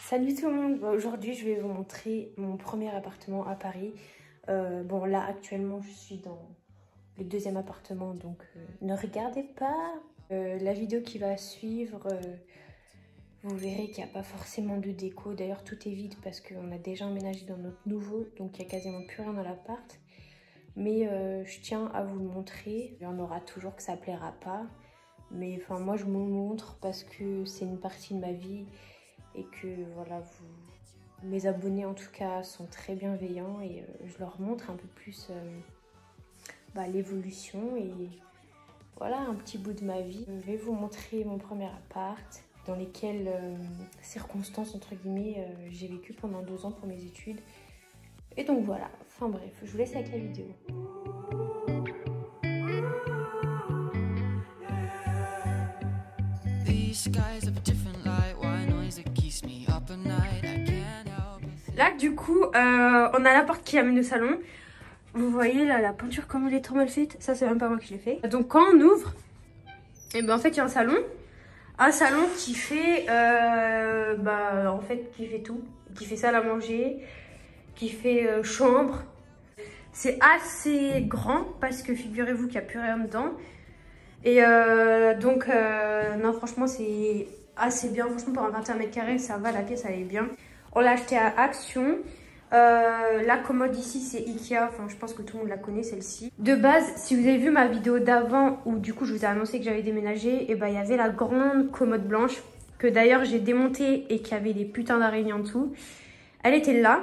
Salut tout le monde, aujourd'hui je vais vous montrer mon premier appartement à Paris. Bon là actuellement je suis dans le deuxième appartement, donc ne regardez pas. La vidéo qui va suivre, vous verrez qu'il n'y a pas forcément de déco. D'ailleurs tout est vide parce qu'on a déjà emménagé dans notre nouveau, donc il n'y a quasiment plus rien dans l'appart. Mais je tiens à vous le montrer. Il y en aura toujours que ça ne plaira pas. Mais enfin moi je vous montre parce que c'est une partie de ma vie. Et que voilà, mes abonnés en tout cas sont très bienveillants et je leur montre un peu plus l'évolution et voilà un petit bout de ma vie. Je vais vous montrer mon premier appart, dans lesquelles circonstances entre guillemets j'ai vécu pendant 2 ans pour mes études. Et donc voilà, enfin bref, je vous laisse avec la vidéo. Là du coup on a la porte qui amène au salon. Vous voyez là la peinture comme elle est trop mal faite. Ça c'est même pas moi qui l'ai fait. Donc quand on ouvre, et ben en fait il y a un salon. Un salon qui fait en fait qui fait tout. Qui fait salle à manger, qui fait chambre. C'est assez grand parce que figurez-vous qu'il n'y a plus rien dedans. Et non franchement c'est assez bien. Franchement pour un 21 mètres carrés ça va, la pièce elle est bien. On l'a acheté à Action. La commode ici c'est Ikea, enfin je pense que tout le monde la connaît celle-ci. De base, si vous avez vu ma vidéo d'avant où du coup je vous ai annoncé que j'avais déménagé, et ben il y avait la grande commode blanche que d'ailleurs j'ai démontée et qui avait des putains d'araignées en dessous. Elle était là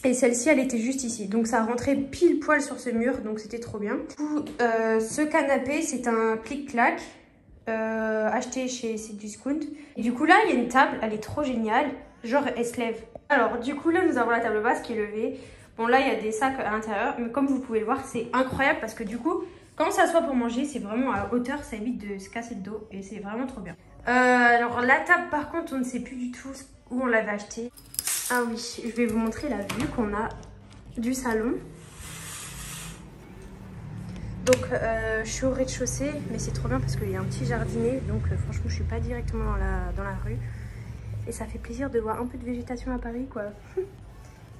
et celle-ci elle était juste ici. Donc ça rentrait pile poil sur ce mur, donc c'était trop bien. Du coup, ce canapé c'est un clic-clac acheté chez Cdiscount. Et du coup là il y a une table, elle est trop géniale. Genre elle se lève. Alors du coup là nous avons la table basse qui est levée. Bon là il y a des sacs à l'intérieur. Mais comme vous pouvez le voir c'est incroyable parce que du coup quand on s'assoit pour manger c'est vraiment à hauteur. Ça évite de se casser le dos et c'est vraiment trop bien. Alors la table par contre on ne sait plus du tout où on l'avait achetée. Ah oui, je vais vous montrer la vue qu'on a du salon. Donc je suis au rez-de-chaussée mais c'est trop bien parce qu'il y a un petit jardinet. Donc franchement je suis pas directement dans la rue. Et ça fait plaisir de voir un peu de végétation à Paris, quoi.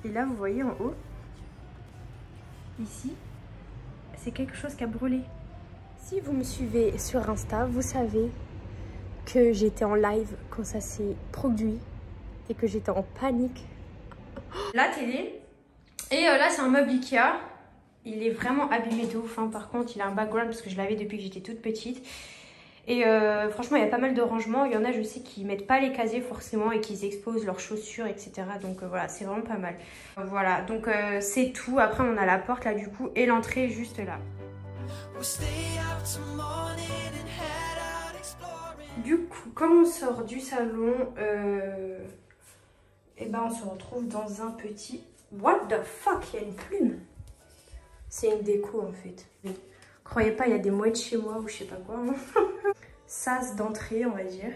Et là, vous voyez en haut, ici, c'est quelque chose qui a brûlé. Si vous me suivez sur Insta, vous savez que j'étais en live quand ça s'est produit et que j'étais en panique. La télé. Et là, c'est un meuble Ikea. Il est vraiment abîmé de ouf. Hein. Par contre, il a un background parce que je l'avais depuis que j'étais toute petite. Et franchement, il y a pas mal de rangements. Il y en a, je sais, qui mettent pas les casiers forcément et qu'ils exposent leurs chaussures, etc. Donc voilà, c'est vraiment pas mal. Voilà, donc c'est tout. Après, on a la porte là, du coup, et l'entrée juste là. Du coup, comme on sort du salon, et ben on se retrouve dans un petit... What the fuck, il y a une plume. C'est une déco en fait. Croyez pas, il y a des mouettes chez moi ou je sais pas quoi. Sas d'entrée on va dire.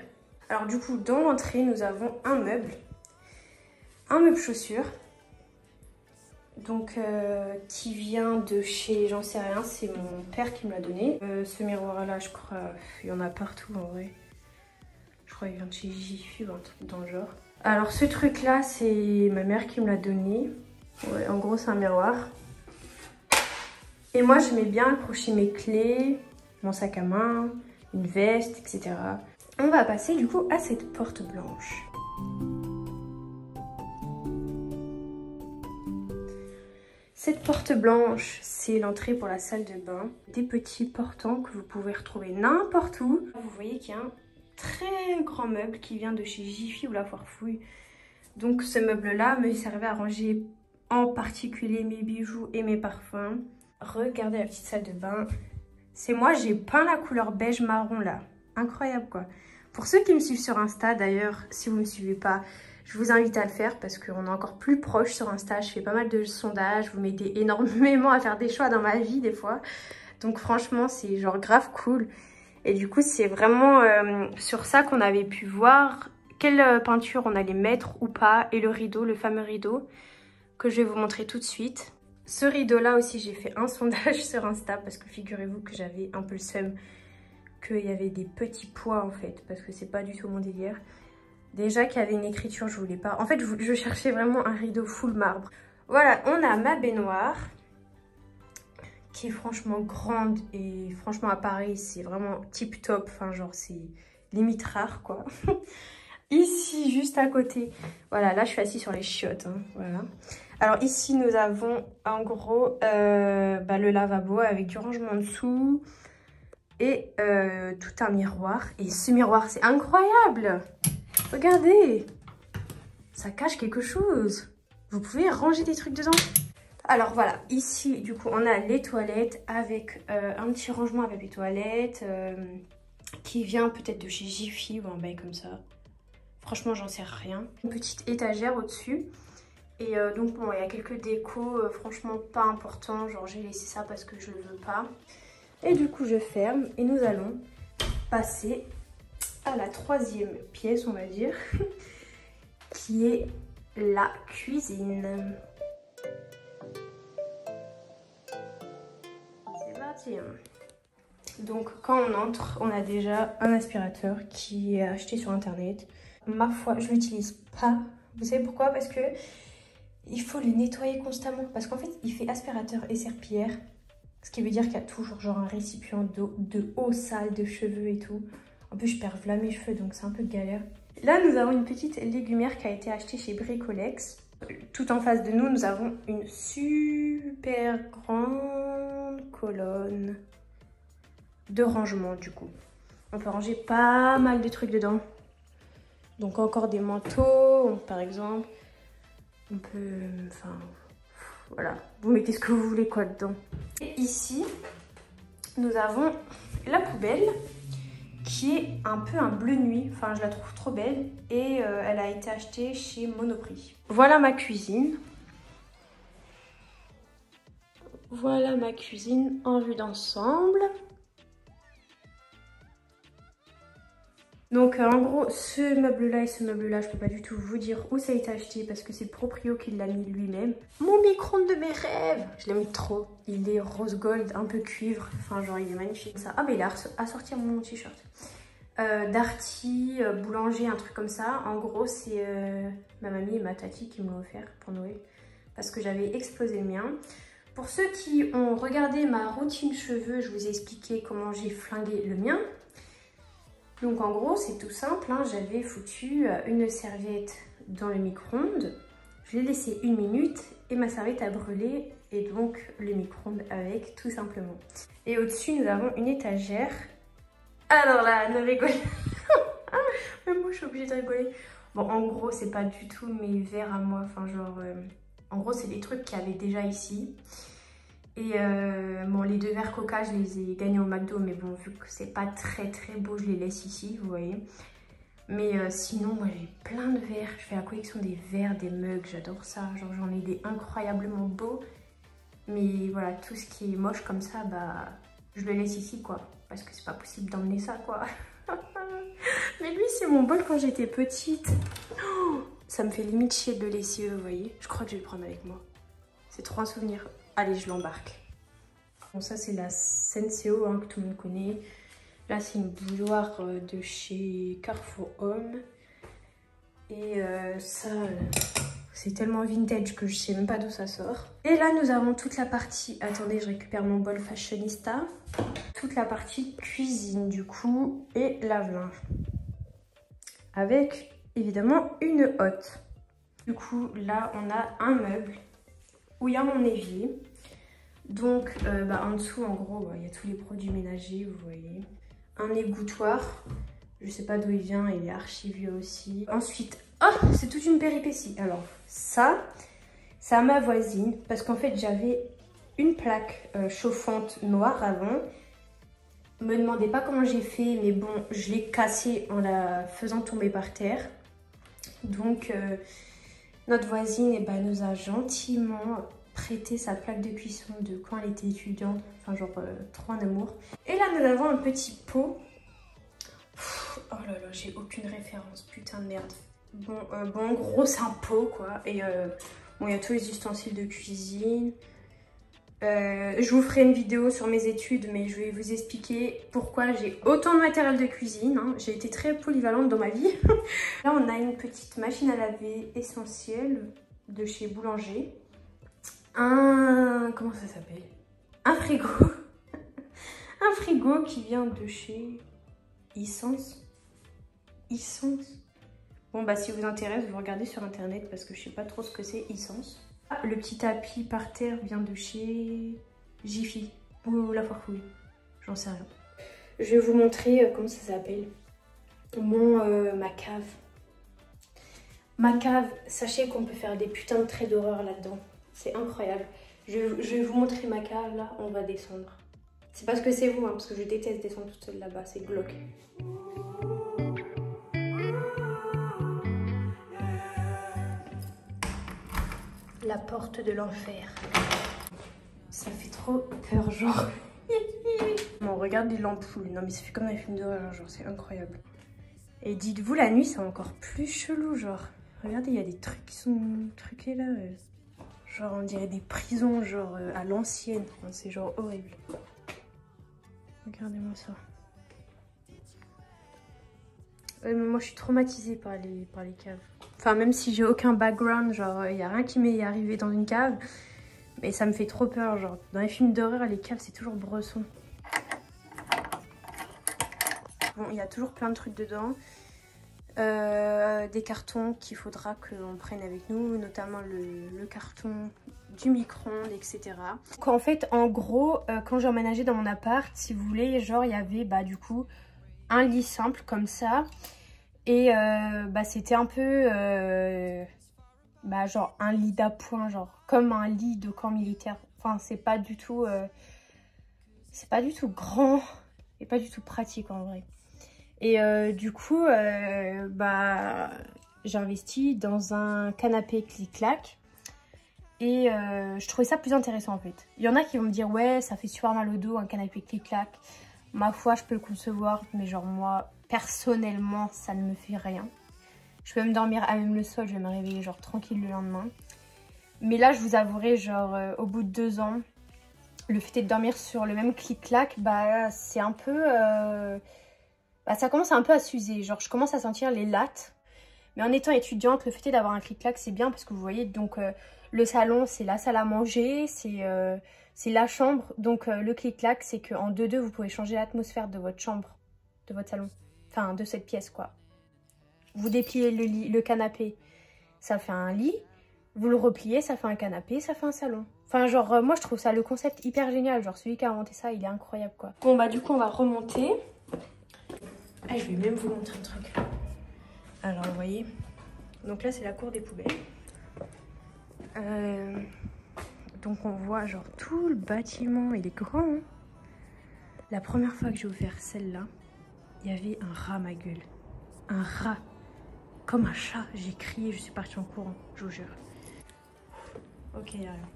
Alors du coup dans l'entrée nous avons un meuble chaussures, donc qui vient de chez j'en sais rien, c'est mon père qui me l'a donné. Ce miroir là je crois il y en a partout en vrai, je crois qu'il vient de chez Jiffy ou un truc dans le genre. Alors ce truc là c'est ma mère qui me l'a donné, ouais, en gros c'est un miroir. Et moi j'aimais bien accrocher mes clés, mon sac à main, une veste, etc. On va passer du coup à cette porte blanche. Cette porte blanche, c'est l'entrée pour la salle de bain. Des petits portants que vous pouvez retrouver n'importe où. Vous voyez qu'il y a un très grand meuble qui vient de chez Jiffy ou La Foire Fouille. Donc ce meuble-là me servait à ranger en particulier mes bijoux et mes parfums. Regardez la petite salle de bain. C'est moi, j'ai peint la couleur beige marron là. Incroyable quoi. Pour ceux qui me suivent sur Insta, d'ailleurs, si vous ne me suivez pas, je vous invite à le faire parce qu'on est encore plus proche sur Insta. Je fais pas mal de sondages, vous m'aidez énormément à faire des choix dans ma vie des fois. Donc franchement, c'est genre grave cool. Et du coup, c'est vraiment sur ça qu'on avait pu voir quelle peinture on allait mettre ou pas. Et le rideau, le fameux rideau que je vais vous montrer tout de suite. Ce rideau-là aussi, j'ai fait un sondage sur Insta parce que figurez-vous que j'avais un peu le seum qu'il y avait des petits pois en fait, parce que c'est pas du tout mon délire. Déjà qu'il y avait une écriture, je voulais pas. En fait, je cherchais vraiment un rideau full marbre. Voilà, on a ma baignoire qui est franchement grande et franchement à Paris, c'est vraiment tip top. Enfin, genre, c'est limite rare quoi. Ici, juste à côté, voilà, là je suis assise sur les chiottes, hein, voilà. Alors ici, nous avons en gros le lavabo avec du rangement en dessous et tout un miroir. Et ce miroir, c'est incroyable! Regardez! Ça cache quelque chose. Vous pouvez ranger des trucs dedans. Alors voilà, ici, du coup, on a les toilettes avec un petit rangement avec les toilettes qui vient peut-être de chez Jiffy ou un bail comme ça. Franchement, j'en sais rien. Une petite étagère au-dessus. Et donc, bon, il y a quelques décos, franchement pas important. Genre, j'ai laissé ça parce que je le veux pas. Et du coup, je ferme. Et nous allons passer à la troisième pièce, on va dire. Qui est la cuisine. C'est parti. Donc, quand on entre, on a déjà un aspirateur qui est acheté sur internet. Ma foi, je l'utilise pas. Vous savez pourquoi? Parce que il faut le nettoyer constamment. Parce qu'en fait, il fait aspirateur et serpillière. Ce qui veut dire qu'il y a toujours genre un récipient d'eau, de eau sale, de cheveux et tout. En plus, je perds là mes cheveux, donc c'est un peu galère. Là, nous avons une petite légumière qui a été achetée chez Bricolex. Tout en face de nous, nous avons une super grande colonne de rangement du coup. On peut ranger pas mal de trucs dedans. Donc encore des manteaux, par exemple. On peut... Enfin... Voilà. Vous mettez ce que vous voulez quoi dedans. Et ici, nous avons la poubelle qui est un peu un bleu nuit. Enfin, je la trouve trop belle. Et elle a été achetée chez Monoprix. Voilà ma cuisine. Voilà ma cuisine en vue d'ensemble. Donc en gros, ce meuble-là et ce meuble-là, je peux pas du tout vous dire où ça a été acheté parce que c'est le proprio qui l'a mis lui-même. Mon micro-ondes de mes rêves, je l'aime trop. Il est rose gold, un peu cuivre, enfin genre il est magnifique. Ça. Ah mais il a assorti mon t-shirt. Darty, boulanger, un truc comme ça. En gros, c'est ma mamie et ma tati qui me l'ont offert pour Noël parce que j'avais explosé le mien. Pour ceux qui ont regardé ma routine cheveux, je vous ai expliqué comment j'ai flingué le mien. Donc en gros, c'est tout simple, hein. J'avais foutu une serviette dans le micro-ondes, je l'ai laissé 1 minute et ma serviette a brûlé et donc le micro-ondes avec, tout simplement. Et au-dessus, nous avons une étagère. Alors là, ne rigolez même moi, je suis obligée de rigoler. Bon, en gros, c'est pas du tout mes verres à moi, enfin genre... en gros, c'est des trucs qu'il y avait déjà ici. Et bon, les 2 verres Coca, je les ai gagnés au McDo, mais bon, vu que c'est pas très beau, je les laisse ici, vous voyez. Mais sinon, moi j'ai plein de verres. Je fais la collection des verres, des mugs, j'adore ça. Genre, j'en ai des incroyablement beaux. Mais voilà, tout ce qui est moche comme ça, bah, je le laisse ici, quoi. Parce que c'est pas possible d'emmener ça, quoi. Mais lui, c'est mon bol quand j'étais petite. Oh, ça me fait limite chier de le laisser, vous voyez. Je crois que je vais le prendre avec moi. C'est trop un souvenir. Allez, je l'embarque. Bon, ça, c'est la Senseo, hein, que tout le monde connaît. Là, c'est une bouilloire de chez Carrefour Home. Et ça, c'est tellement vintage que je sais même pas d'où ça sort. Et là, nous avons toute la partie... Attendez, je récupère mon bol fashionista. Toute la partie cuisine, du coup, et lave-linge. Avec, évidemment, une hotte. Du coup, là, on a un meuble où il y a mon évier. Donc en dessous en gros il y a tous les produits ménagers, vous voyez. Un égouttoir, je sais pas d'où il vient, il est archi vieux aussi. Ensuite, oh, c'est toute une péripétie. Alors ça, c'est à ma voisine parce qu'en fait j'avais une plaque chauffante noire avant. Me demandez pas comment j'ai fait, mais bon, je l'ai cassée en la faisant tomber par terre. Donc notre voisine nous a gentiment prêté sa plaque de cuisson de quand elle était étudiante, enfin genre trop en amour. Et là nous avons un petit pot. Oh là là, j'ai aucune référence, putain de merde. Bon, en gros c'est un pot quoi. Et bon, il y a tous les ustensiles de cuisine. Je vous ferai une vidéo sur mes études, mais je vais vous expliquer pourquoi j'ai autant de matériel de cuisine. Hein. J'ai été très polyvalente dans ma vie. Là, on a une petite machine à laver essentielle de chez Boulanger. Comment ça s'appelle? Un frigo. Un frigo qui vient de chez Essence. Bon, bah, si vous intéresse, vous regardez sur internet parce que je sais pas trop ce que c'est Essence. Le petit tapis par terre vient de chez Jiffy ou La Farfouille, j'en sais rien. Je vais vous montrer comment ça s'appelle. Ma cave. Ma cave, sachez qu'on peut faire des putains de traits d'horreur là-dedans. C'est incroyable. Je vais vous montrer ma cave là, on va descendre. C'est parce que c'est vous, hein, parce que je déteste descendre toute seule là-bas, c'est glauque. La porte de l'enfer. Ça fait trop peur, genre. Bon, regarde les ampoules. Non, mais ça fait comme dans les films d'horreur, genre, c'est incroyable. Et dites-vous, la nuit, c'est encore plus chelou, genre. Regardez, il y a des trucs qui sont truqués là. Genre, on dirait des prisons, genre, à l'ancienne. Enfin, c'est genre horrible. Regardez-moi ça. Ouais, mais moi, je suis traumatisée par les caves. Enfin, même si j'ai aucun background, genre, il n'y a rien qui m'est arrivé dans une cave. Mais ça me fait trop peur, genre. Dans les films d'horreur, les caves, c'est toujours bresson. Bon, il y a toujours plein de trucs dedans. Des cartons qu'il faudra qu'on prenne avec nous, notamment le carton du micro-ondes, etc. Donc, en fait, en gros, quand j'ai emménagé dans mon appart, si vous voulez, genre, il y avait, bah, du coup, un lit simple comme ça. Et bah, c'était un peu... bah, genre un lit d'appoint, genre comme un lit de camp militaire. Enfin, c'est pas du tout grand et pas du tout pratique en vrai. Et du coup, bah, j'ai investi dans un canapé clic-clac et je trouvais ça plus intéressant en fait. Il y en a qui vont me dire ouais, ça fait super mal au dos un canapé clic-clac. Ma foi, je peux le concevoir, mais genre moi, personnellement, ça ne me fait rien. Je peux même dormir à même le sol, je vais me réveiller genre tranquille le lendemain. Mais là, je vous avouerai, genre au bout de 2 ans, le fait de dormir sur le même clic-clac, bah c'est un peu... bah, ça commence un peu à s'user. Genre je commence à sentir les lattes. Mais en étant étudiante, le fait d'avoir un clic-clac, c'est bien parce que vous voyez, donc le salon, c'est la salle à manger, c'est la chambre. Donc le clic-clac, c'est qu'en 2-2, vous pouvez changer l'atmosphère de votre chambre, de votre salon. Enfin, de cette pièce, quoi. Vous dépliez le canapé, ça fait un lit. Vous le repliez, ça fait un canapé, ça fait un salon. Enfin, genre, moi, je trouve ça le concept hyper génial. Genre, celui qui a inventé ça, il est incroyable, quoi. Bon, bah, du coup, on va remonter. Ah, je vais même vous montrer un truc. Alors, vous voyez. Donc là, c'est la cour des poubelles. Donc, on voit, genre, tout le bâtiment. Il est grand, hein. La première fois que j'ai ouvert celle-là, il y avait un rat, ma gueule. Un rat. Comme un chat, j'ai crié, je suis partie en courant, je vous jure. Ok, il y a rien.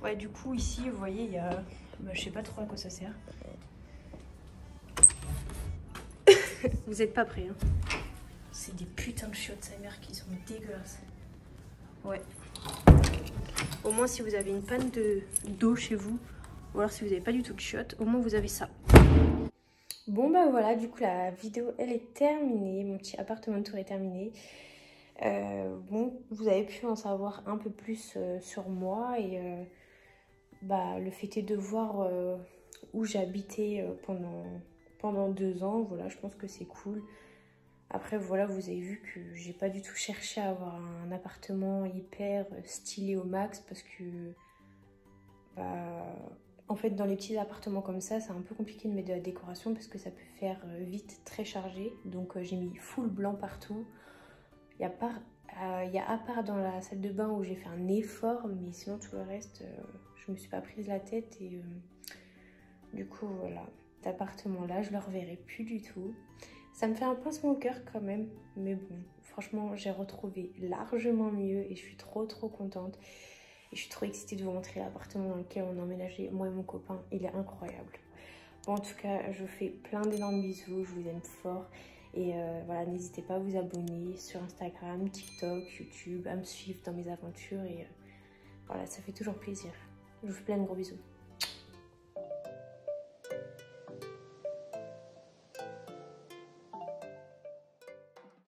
Ouais, du coup, ici, vous voyez, il y a... Bah, je sais pas trop à quoi ça sert. Vous êtes pas prêts, hein. C'est des putains de chiottes, sa mère, qui sont dégueulasses. Ouais. Au moins, si vous avez une panne d'eau chez vous, ou alors si vous n'avez pas du tout de chiottes, au moins vous avez ça. Bon bah voilà, du coup la vidéo elle est terminée, mon petit appartement tour est terminé. Bon, vous avez pu en savoir un peu plus sur moi et bah, le fait est de voir où j'habitais pendant 2 ans. Voilà, je pense que c'est cool. Après voilà, vous avez vu que j'ai pas du tout cherché à avoir un appartement hyper stylé au max parce que bah, en fait, dans les petits appartements comme ça, c'est un peu compliqué de mettre de la décoration parce que ça peut faire vite très chargé. Donc j'ai mis full blanc partout. Il y a à part dans la salle de bain où j'ai fait un effort, mais sinon tout le reste, je me suis pas prise la tête. Et du coup, voilà, cet appartement-là, je le reverrai plus du tout. Ça me fait un pincement au cœur quand même, mais bon, franchement, j'ai retrouvé largement mieux et je suis trop contente. Et je suis trop excitée de vous montrer l'appartement dans lequel on a emménagé, moi et mon copain. Il est incroyable. Bon, en tout cas, je vous fais plein d'énormes bisous. Je vous aime fort. Et voilà, n'hésitez pas à vous abonner sur Instagram, TikTok, YouTube, à me suivre dans mes aventures. Et voilà, ça fait toujours plaisir. Je vous fais plein de gros bisous.